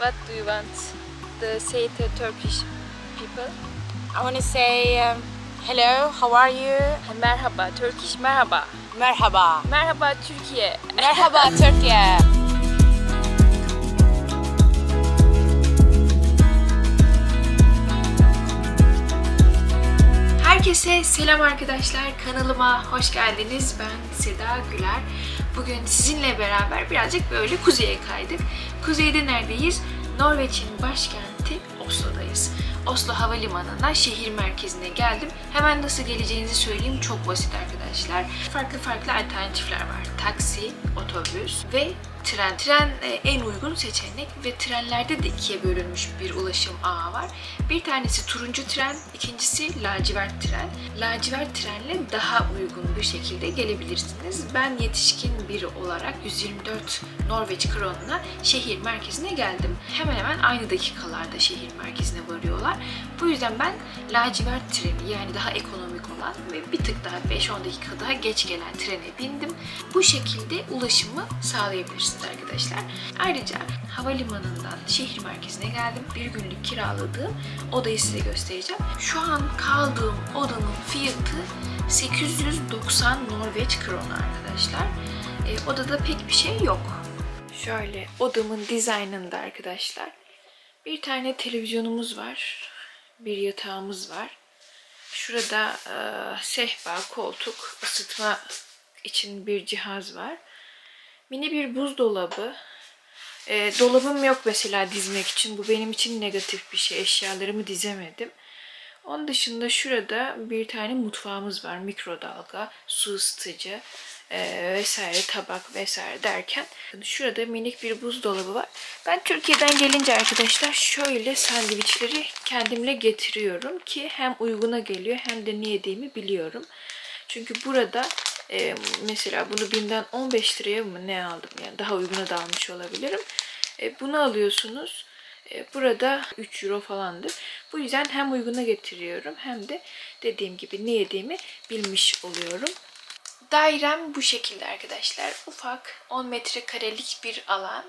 What do you want to say to Turkish people? I want to say hello, how are you? Merhaba, Turkish merhaba. Merhaba. Merhaba Türkiye. Merhaba Türkiye. Herkese selam arkadaşlar. Kanalıma hoş geldiniz. Ben Seda Güler. Bugün sizinle beraber birazcık böyle kuzeye kaydık. Kuzeyde neredeyiz? Norveç'in başkenti Oslo'dayız. Oslo Havalimanı'na, şehir merkezine geldim. Hemen nasıl geleceğinizi söyleyeyim. Çok basit arkadaşlar. Farklı alternatifler var. Taksi, otobüs ve tren. Tren en uygun seçenek ve trenlerde de ikiye bölünmüş bir ulaşım ağı var. Bir tanesi turuncu tren, ikincisi lacivert tren. Lacivert trenle daha uygun bir şekilde gelebilirsiniz. Ben yetişkin biri olarak 124 Norveç kronuna şehir merkezine geldim. Hemen hemen aynı dakikalarda şehir merkezine varıyorlar. Bu yüzden ben lacivert treni, yani daha ekonomik olan ve bir tık daha 5-10 dakika daha geç gelen trene bindim. Bu şekilde ulaşımı sağlayabilirsiniz arkadaşlar. Ayrıca havalimanından şehir merkezine geldim. Bir günlük kiraladığım odayı size göstereceğim. Şu an kaldığım odanın fiyatı 890 Norveç kronu arkadaşlar. Odada pek bir şey yok. Şöyle odamın dizaynında arkadaşlar. Bir tane televizyonumuz var. Bir yatağımız var. Şurada sehpa, koltuk, ısıtma için bir cihaz var. Mini bir buzdolabı. Dolabım yok mesela dizmek için. Bu benim için negatif bir şey. Eşyalarımı dizemedim. Onun dışında şurada bir tane mutfağımız var. Mikrodalga, su ısıtıcı vesaire, tabak vesaire derken. Şurada minik bir buzdolabı var. Ben Türkiye'den gelince arkadaşlar şöyle sandviçleri kendimle getiriyorum ki hem uyguna geliyor hem de ne yediğimi biliyorum. Çünkü burada mesela bunu BİM'den 15 liraya mı ne aldım, yani daha uyguna da almış olabilirim. Bunu alıyorsunuz. Burada 3 euro falandır. Bu yüzden hem uyguna getiriyorum hem de dediğim gibi ne yediğimi bilmiş oluyorum. Dairem bu şekilde arkadaşlar. Ufak 10 metrekarelik bir alan.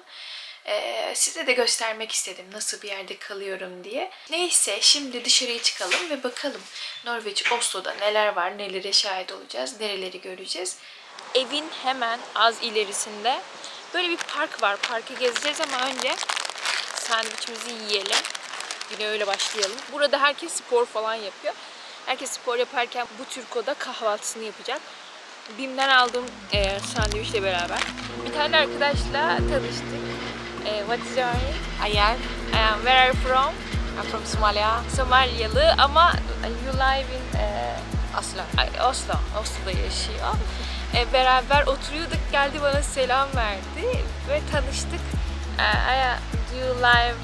Size de göstermek istedim nasıl bir yerde kalıyorum diye. Neyse şimdi dışarıya çıkalım ve bakalım Norveç Oslo'da neler var, nelere şahit olacağız, nereleri göreceğiz. Evin hemen az ilerisinde böyle bir park var. Parkı gezeceğiz ama önce sandviçimizi yiyelim. Yine öyle başlayalım. Burada herkes spor falan yapıyor. Herkes spor yaparken bu Türko'da kahvaltısını yapacak. BİM'den aldığım sandviçle beraber bir tane arkadaşla tanıştık. What is your name? Ayar. Where are you from? I'm from Somalia. Somalyalı ama you live in Oslo. Oslo'da yaşıyor. Beraber oturuyorduk, geldi bana selam verdi ve tanıştık. Do you live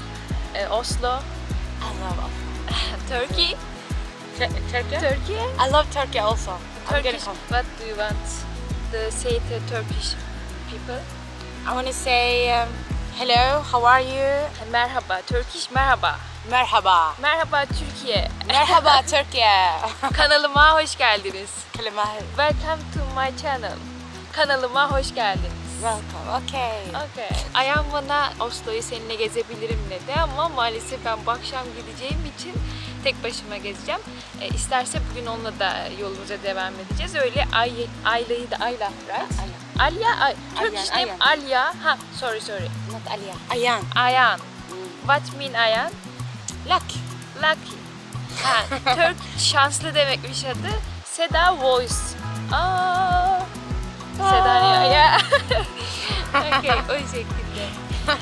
Oslo? I love Oslo. Turkey? Turkey? I love Turkey also. Turkish. What do you want to say to Turkish people? I want to say hello, how are you? Merhaba, Turkish merhaba. Merhaba. Merhaba Türkiye. Merhaba Türkiye. Kanalıma hoş geldiniz. Kelime. Welcome to my channel. Kanalıma hoş geldiniz. Welcome. Okay. Ayhan bana Oslo'yu seninle gezebilirim dedi ama maalesef ben bu akşam gideceğim için tek başıma gezeceğim. İsterse bugün onunla da yolumuza devam edeceğiz. Öyle Ayla'yı da Ayla, right? Alya. Turkish name Alya. Sorry. Not Alya. Ayan. Ayhan. What mean Ayhan? Lucky. Türk şanslı demekmiş adı. Seda Voice. Seda ya. Okay, o şekilde.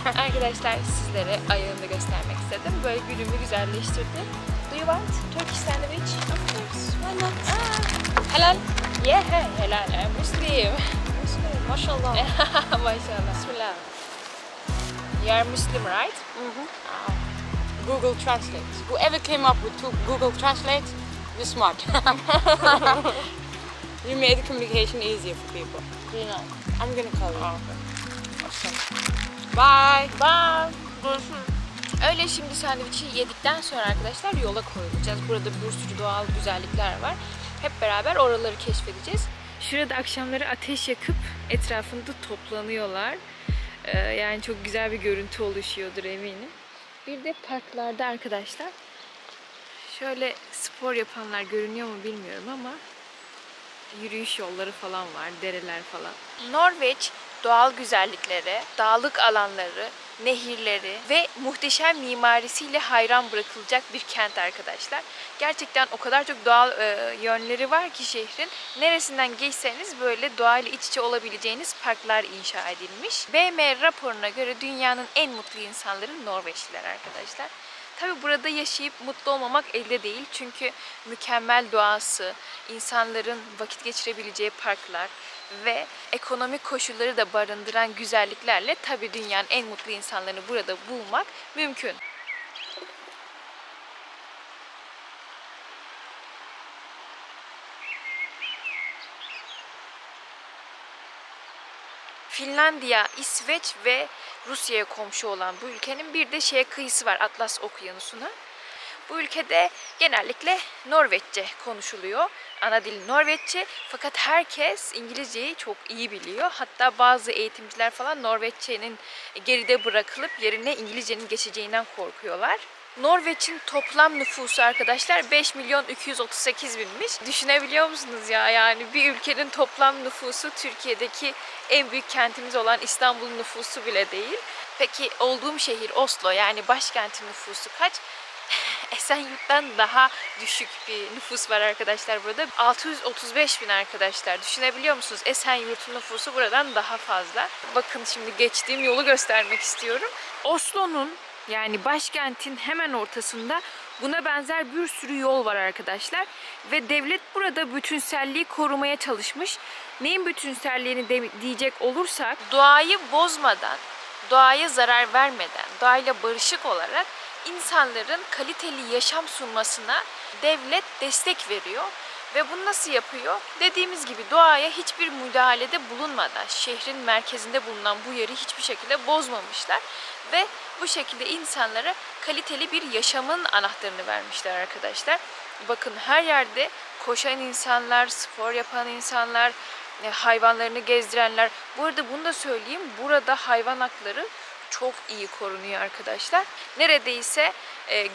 Arkadaşlar sizlere Ayhan'ı da göstermek istedim. Böyle günümü güzelleştirdi. Do you want Turkish sandwich? Of course. Why not? Helal. Yeah, helal. Muslim. Maşallah. Maşallah. Bismillah. You are Muslim, right? Google Translate. Whoever came up with Google Translate, you're smart. You made the communication easier for people. Do you know? I'm gonna call you. Awesome. Bye. Görüşürüz. Öyle şimdi sandviçi yedikten sonra arkadaşlar yola koyulacağız. Burada bir sürü doğal güzellikler var. Hep beraber oraları keşfedeceğiz. Şurada akşamları ateş yakıp etrafında toplanıyorlar. Yani çok güzel bir görüntü oluşuyordur eminim. Bir de parklarda arkadaşlar şöyle spor yapanlar görünüyor mu bilmiyorum ama yürüyüş yolları falan var, dereler falan. Norveç doğal güzellikleri, dağlık alanları, nehirleri ve muhteşem mimarisiyle hayran bırakılacak bir kent arkadaşlar. Gerçekten o kadar çok doğal yönleri var ki şehrin. Neresinden geçseniz böyle doğayla iç içe olabileceğiniz parklar inşa edilmiş. BM raporuna göre dünyanın en mutlu insanları Norveçliler arkadaşlar. Tabii burada yaşayıp mutlu olmamak elde değil. Çünkü mükemmel doğası, insanların vakit geçirebileceği parklar ve ekonomik koşulları da barındıran güzelliklerle tabii dünyanın en mutlu insanlarını burada bulmak mümkün. Finlandiya, İsveç ve Rusya'ya komşu olan bu ülkenin bir de şeye kıyısı var, Atlas Okyanusu'na. Bu ülkede genellikle Norveççe konuşuluyor. Ana dil Norveççe fakat herkes İngilizceyi çok iyi biliyor. Hatta bazı eğitimciler falan Norveççenin geride bırakılıp yerine İngilizcenin geçeceğinden korkuyorlar. Norveç'in toplam nüfusu arkadaşlar 5.238.000'miş. Düşünebiliyor musunuz ya? Yani bir ülkenin toplam nüfusu Türkiye'deki en büyük kentimiz olan İstanbul'un nüfusu bile değil. Peki olduğum şehir Oslo, yani başkentin nüfusu kaç? Esenyurt'tan daha düşük bir nüfus var arkadaşlar burada. 635.000 arkadaşlar. Düşünebiliyor musunuz? Esenyurt'un nüfusu buradan daha fazla. Bakın şimdi geçtiğim yolu göstermek istiyorum. Oslo'nun, yani başkentin hemen ortasında buna benzer bir sürü yol var arkadaşlar. Ve devlet burada bütünselliği korumaya çalışmış. Neyin bütünselliğini diyecek olursak, doğayı bozmadan, doğaya zarar vermeden, doğayla barışık olarak insanların kaliteli yaşam sunmasına devlet destek veriyor. Ve bunu nasıl yapıyor? Dediğimiz gibi doğaya hiçbir müdahalede bulunmadan şehrin merkezinde bulunan bu yeri hiçbir şekilde bozmamışlar. Ve bu şekilde insanlara kaliteli bir yaşamın anahtarını vermişler arkadaşlar. Bakın her yerde koşan insanlar, spor yapan insanlar, hayvanlarını gezdirenler. Bu arada bunu da söyleyeyim, burada hayvan hakları çok iyi korunuyor arkadaşlar. Neredeyse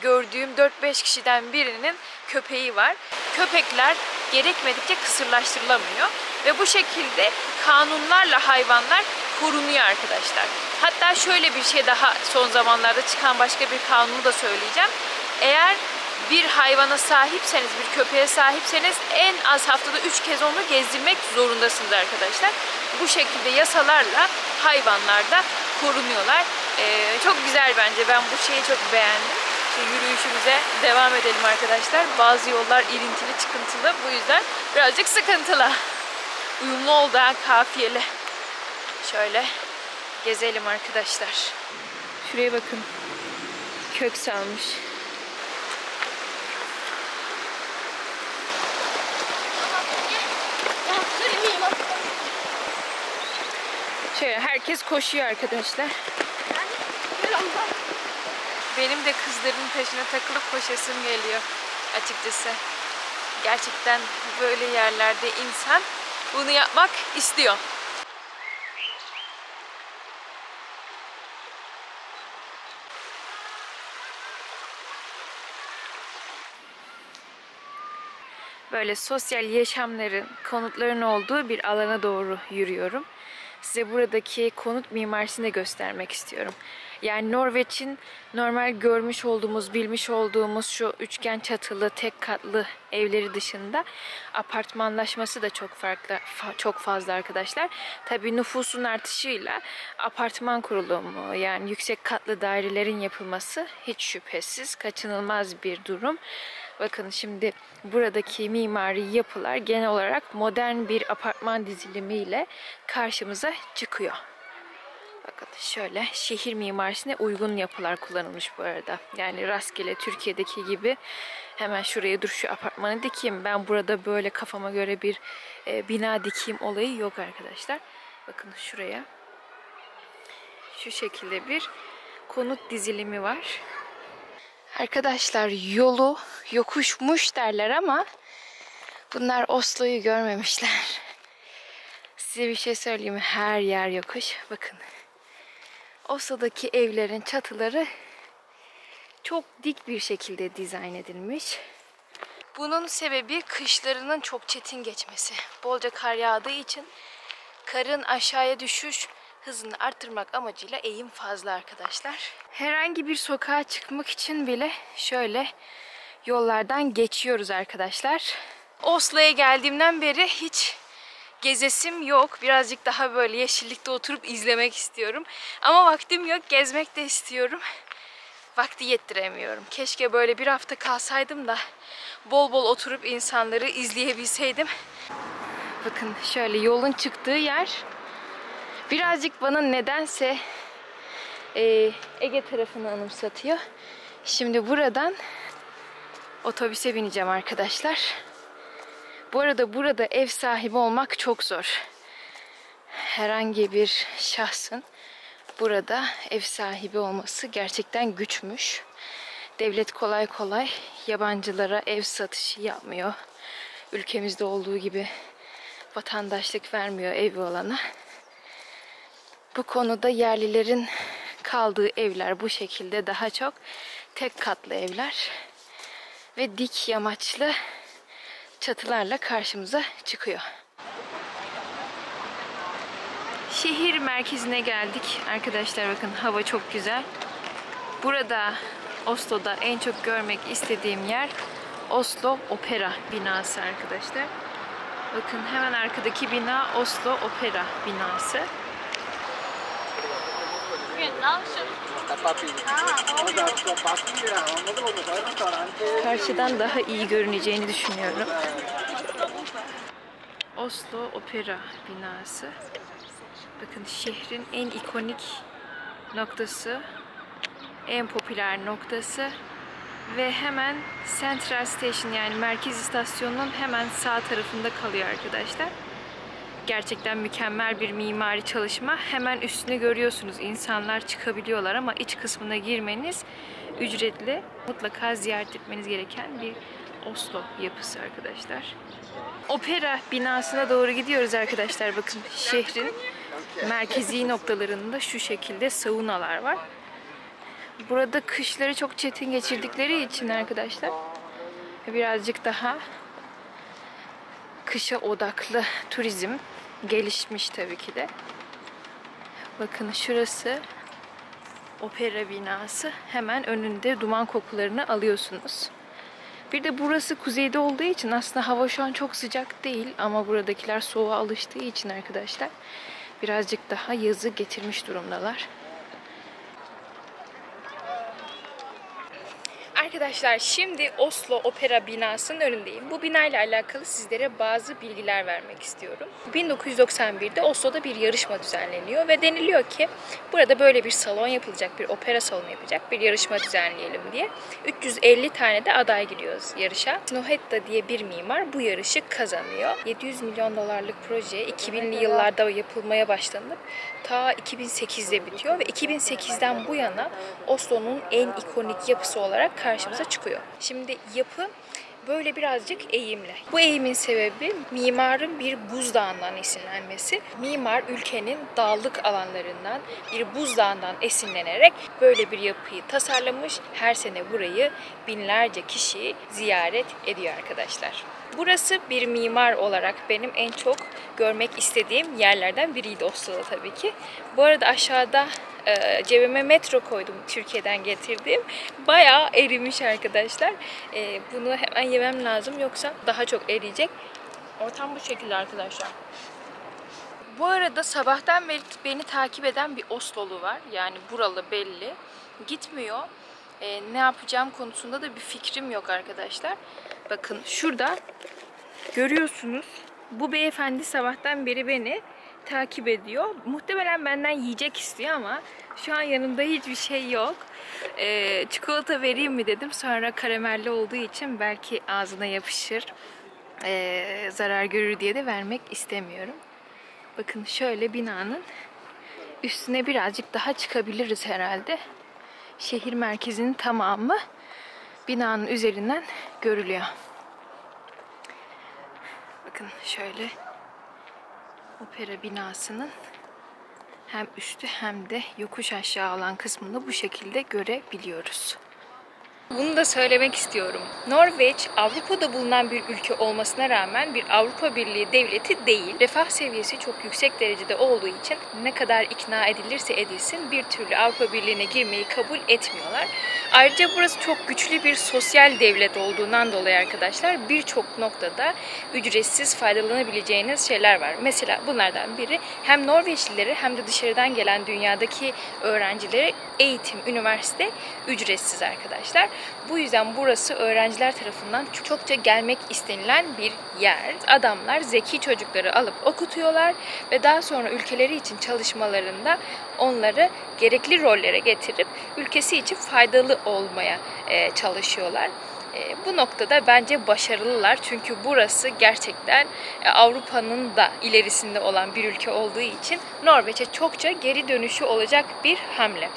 gördüğüm 4-5 kişiden birinin köpeği var. Köpekler gerekmedikçe kısırlaştırılamıyor. Ve bu şekilde kanunlarla hayvanlar korunuyor arkadaşlar. Hatta şöyle bir şey daha, son zamanlarda çıkan başka bir kanunu da söyleyeceğim. Eğer bir hayvana sahipseniz, bir köpeğe sahipseniz en az haftada 3 kez onu gezdirmek zorundasınız arkadaşlar. Bu şekilde yasalarla hayvanlar da korunuyorlar. Çok güzel bence. Ben bu şeyi çok beğendim. Şimdi yürüyüşümüze devam edelim arkadaşlar. Bazı yollar irintili çıkıntılı. Bu yüzden birazcık sıkıntılı. Uyumlu oldu ha, kafiyeli. Şöyle gezelim arkadaşlar. Şuraya bakın. Kök salmış. Şöyle herkes koşuyor arkadaşlar. Benim de kızların peşine takılıp koşasım geliyor açıkçası. Gerçekten böyle yerlerde insan bunu yapmak istiyor. Böyle sosyal yaşamların, konutların olduğu bir alana doğru yürüyorum. Size buradaki konut mimarisini de göstermek istiyorum. Yani Norveç'in normal görmüş olduğumuz, bilmiş olduğumuz şu üçgen çatılı, tek katlı evleri dışında apartmanlaşması da çok fazla arkadaşlar. Tabii nüfusun artışıyla apartman kurulumu, yani yüksek katlı dairelerin yapılması hiç şüphesiz kaçınılmaz bir durum. Bakın şimdi buradaki mimari yapılar genel olarak modern bir apartman dizilimiyle karşımıza çıkıyor. Bakın şöyle şehir mimarisine uygun yapılar kullanılmış bu arada. Yani rastgele Türkiye'deki gibi hemen şuraya dur şu apartmanı dikeyim, ben burada böyle kafama göre bir bina dikeyim olayı yok arkadaşlar. Bakın şuraya şu şekilde bir konut dizilimi var. Arkadaşlar yolu yokuşmuş derler ama bunlar Oslo'yu görmemişler. Size bir şey söyleyeyim mi? Her yer yokuş. Bakın. Oslo'daki evlerin çatıları çok dik bir şekilde dizayn edilmiş. Bunun sebebi kışlarının çok çetin geçmesi. Bolca kar yağdığı için karın aşağıya düşüş hızını arttırmak amacıyla eğim fazla arkadaşlar. Herhangi bir sokağa çıkmak için bile şöyle yollardan geçiyoruz arkadaşlar. Oslo'ya geldiğimden beri hiç gezesim yok. Birazcık daha böyle yeşillikte oturup izlemek istiyorum. Ama vaktim yok. Gezmek de istiyorum. Vakti yettiremiyorum. Keşke böyle bir hafta kalsaydım da bol bol oturup insanları izleyebilseydim. Bakın şöyle yolun çıktığı yer birazcık bana nedense Ege tarafını anımsatıyor. Şimdi buradan otobüse bineceğim arkadaşlar. Bu arada burada ev sahibi olmak çok zor. Herhangi bir şahsın burada ev sahibi olması gerçekten güçmüş. Devlet kolay kolay yabancılara ev satışı yapmıyor. Ülkemizde olduğu gibi vatandaşlık vermiyor evi olana. Bu konuda yerlilerin kaldığı evler bu şekilde daha çok tek katlı evler ve dik yamaçlı çatılarla karşımıza çıkıyor. Şehir merkezine geldik. Arkadaşlar bakın hava çok güzel. Burada Oslo'da en çok görmek istediğim yer Oslo Opera binası arkadaşlar. Bakın hemen arkadaki bina Oslo Opera binası. Karşıdan daha iyi görüneceğini düşünüyorum. Oslo Opera binası. Bakın şehrin en ikonik noktası, en popüler noktası ve hemen Central Station yani merkez istasyonunun hemen sağ tarafında kalıyor arkadaşlar. Gerçekten mükemmel bir mimari çalışma. Hemen üstünü görüyorsunuz. İnsanlar çıkabiliyorlar ama iç kısmına girmeniz ücretli. Mutlaka ziyaret etmeniz gereken bir Oslo yapısı arkadaşlar. Opera binasına doğru gidiyoruz arkadaşlar. Bakın şehrin merkezi noktalarında şu şekilde saunalar var. Burada kışları çok çetin geçirdikleri için arkadaşlar birazcık daha kışa odaklı turizm gelişmiş tabii ki de. Bakın şurası opera binası. Hemen önünde duman kokularını alıyorsunuz. Bir de burası kuzeyde olduğu için aslında hava şu an çok sıcak değil ama buradakiler soğuğa alıştığı için arkadaşlar birazcık daha yazı getirmiş durumdalar. Arkadaşlar şimdi Oslo Opera binasının önündeyim. Bu binayla alakalı sizlere bazı bilgiler vermek istiyorum. 1991'de Oslo'da bir yarışma düzenleniyor ve deniliyor ki burada böyle bir salon yapılacak, bir opera salonu yapacak, bir yarışma düzenleyelim diye. 350 tane de aday giriyor yarışa. Snohetta diye bir mimar bu yarışı kazanıyor. 700 milyon dolarlık proje 2000'li yıllarda yapılmaya başlanıp ta 2008'de bitiyor ve 2008'den bu yana Oslo'nun en ikonik yapısı olarak karşımıza çıkıyor. Şimdi yapı böyle birazcık eğimli. Bu eğimin sebebi mimarın bir buzdağından esinlenmesi. Mimar ülkenin dağlık alanlarından bir buzdağından esinlenerek böyle bir yapıyı tasarlamış. Her sene burayı binlerce kişi ziyaret ediyor arkadaşlar. Burası bir mimar olarak benim en çok görmek istediğim yerlerden biriydi Oslo'da tabii ki. Bu arada aşağıda cebime metro koydum Türkiye'den getirdiğim. Bayağı erimiş arkadaşlar. Bunu hemen yemem lazım yoksa daha çok eriyecek. Ortam bu şekilde arkadaşlar. Bu arada sabahtan beri beni takip eden bir Oslolu var. Yani buralı belli. Gitmiyor. Ne yapacağım konusunda da bir fikrim yok arkadaşlar. Bakın şurada görüyorsunuz. Bu beyefendi sabahtan beri beni takip ediyor. Muhtemelen benden yiyecek istiyor ama şu an yanımda hiçbir şey yok. Çikolata vereyim mi dedim. Sonra karamelli olduğu için belki ağzına yapışır, zarar görür diye de vermek istemiyorum. Bakın şöyle binanın üstüne birazcık daha çıkabiliriz herhalde. Şehir merkezinin tamamı binanın üzerinden görülüyor. Bakın şöyle opera binasının hem üstü hem de yokuş aşağı olan kısmını bu şekilde görebiliyoruz. Bunu da söylemek istiyorum. Norveç, Avrupa'da bulunan bir ülke olmasına rağmen bir Avrupa Birliği devleti değil. Refah seviyesi çok yüksek derecede olduğu için ne kadar ikna edilirse edilsin bir türlü Avrupa Birliği'ne girmeyi kabul etmiyorlar. Ayrıca burası çok güçlü bir sosyal devlet olduğundan dolayı arkadaşlar birçok noktada ücretsiz faydalanabileceğiniz şeyler var. Mesela bunlardan biri hem Norveçlileri hem de dışarıdan gelen dünyadaki öğrencilere eğitim, üniversite ücretsiz arkadaşlar. Bu yüzden burası öğrenciler tarafından çokça gelmek istenilen bir yer. Adamlar zeki çocukları alıp okutuyorlar ve daha sonra ülkeleri için çalışmalarında onları gerekli rollere getirip ülkesi için faydalı olmaya çalışıyorlar. Bu noktada bence başarılılar çünkü burası gerçekten Avrupa'nın da ilerisinde olan bir ülke olduğu için Norveç'e çokça geri dönüşü olacak bir hamle.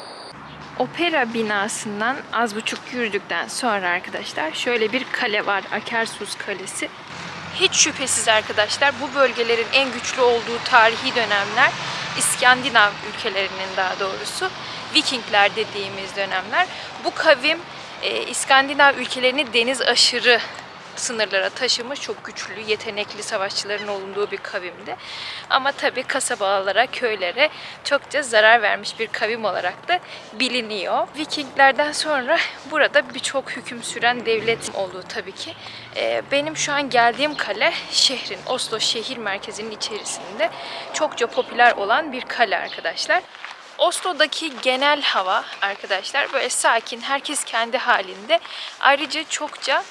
Opera binasından az buçuk yürüdükten sonra arkadaşlar şöyle bir kale var. Akershus Kalesi. Hiç şüphesiz arkadaşlar bu bölgelerin en güçlü olduğu tarihi dönemler İskandinav ülkelerinin daha doğrusu Vikingler dediğimiz dönemler. Bu kavim İskandinav ülkelerini deniz aşırı sınırlara taşımış çok güçlü, yetenekli savaşçıların olunduğu bir kavimdi. Ama tabii kasabalara, köylere çokça zarar vermiş bir kavim olarak da biliniyor. Vikinglerden sonra burada birçok hüküm süren devlet olduğu tabii ki. Benim şu an geldiğim kale şehrin, Oslo şehir merkezinin içerisinde çokça popüler olan bir kale arkadaşlar. Oslo'daki genel hava arkadaşlar böyle sakin, herkes kendi halinde. Ayrıca çokça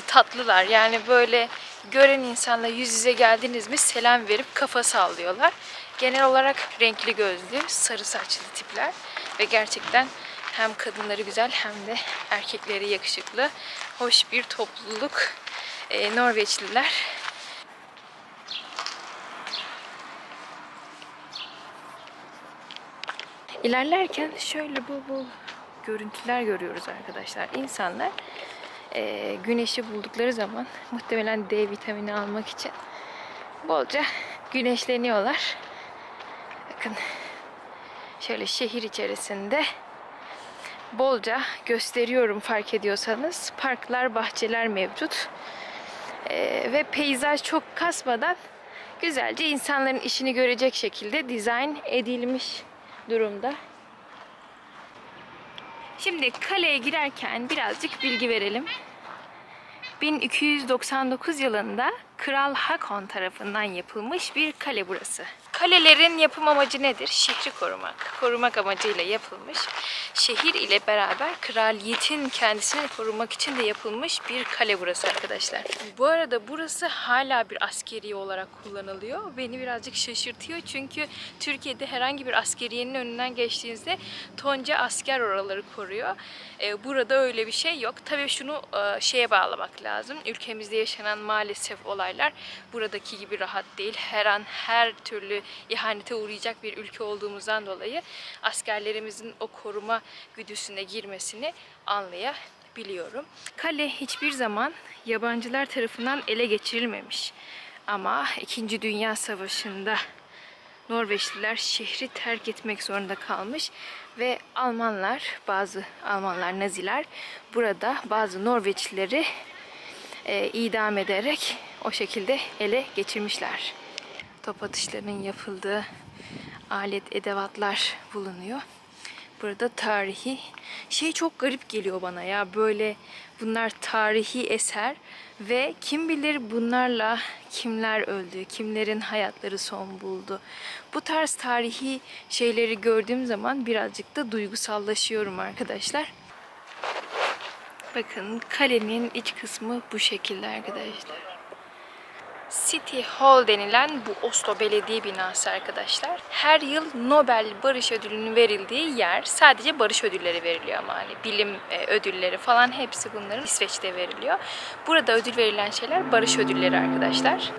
tatlılar. Yani böyle gören insanla yüz yüze geldiniz mi selam verip kafa sallıyorlar. Genel olarak renkli gözlü, sarı saçlı tipler ve gerçekten hem kadınları güzel hem de erkekleri yakışıklı, hoş bir topluluk Norveçliler. İlerlerken şöyle bol görüntüler görüyoruz arkadaşlar. İnsanlar güneşi buldukları zaman muhtemelen D vitamini almak için bolca güneşleniyorlar. Bakın şöyle şehir içerisinde bolca gösteriyorum fark ediyorsanız. Parklar, bahçeler mevcut. Ve peyzaj çok kasmadan güzelce insanların işini görecek şekilde dizayn edilmiş durumda. Şimdi kaleye girerken birazcık bilgi verelim. 1299 yılında Kral Hakon tarafından yapılmış bir kale burası. Kalelerin yapım amacı nedir? Şehri korumak. Korumak amacıyla yapılmış. Şehir ile beraber kraliyetin kendisini korumak için de yapılmış bir kale burası arkadaşlar. Bu arada burası hala bir askeri olarak kullanılıyor. Beni birazcık şaşırtıyor çünkü Türkiye'de herhangi bir askeriyenin önünden geçtiğinizde tonca asker oraları koruyor. Burada öyle bir şey yok. Tabii şunu şeye bağlamak lazım. Ülkemizde yaşanan maalesef olaylar buradaki gibi rahat değil. Her an her türlü ihanete uğrayacak bir ülke olduğumuzdan dolayı askerlerimizin o koruma güdüsüne girmesini anlayabiliyorum. Kale hiçbir zaman yabancılar tarafından ele geçirilmemiş. Ama 2. Dünya Savaşı'nda Norveçliler şehri terk etmek zorunda kalmış ve bazı Almanlar, Naziler burada bazı Norveçlileri idam ederek o şekilde ele geçirmişler. Top atışlarının yapıldığı alet, edevatlar bulunuyor. Burada tarihi çok garip geliyor bana ya, böyle bunlar tarihi eser ve kim bilir bunlarla kimler öldü, kimlerin hayatları son buldu. Bu tarz tarihi şeyleri gördüğüm zaman birazcık da duygusallaşıyorum arkadaşlar. Bakın kalenin iç kısmı bu şekilde arkadaşlar. City Hall denilen bu Oslo Belediye binası arkadaşlar. Her yıl Nobel Barış Ödülü'nün verildiği yer. Sadece barış ödülleri veriliyor ama hani bilim ödülleri falan hepsi bunların İsveç'te veriliyor. Burada ödül verilen şeyler barış ödülleri arkadaşlar.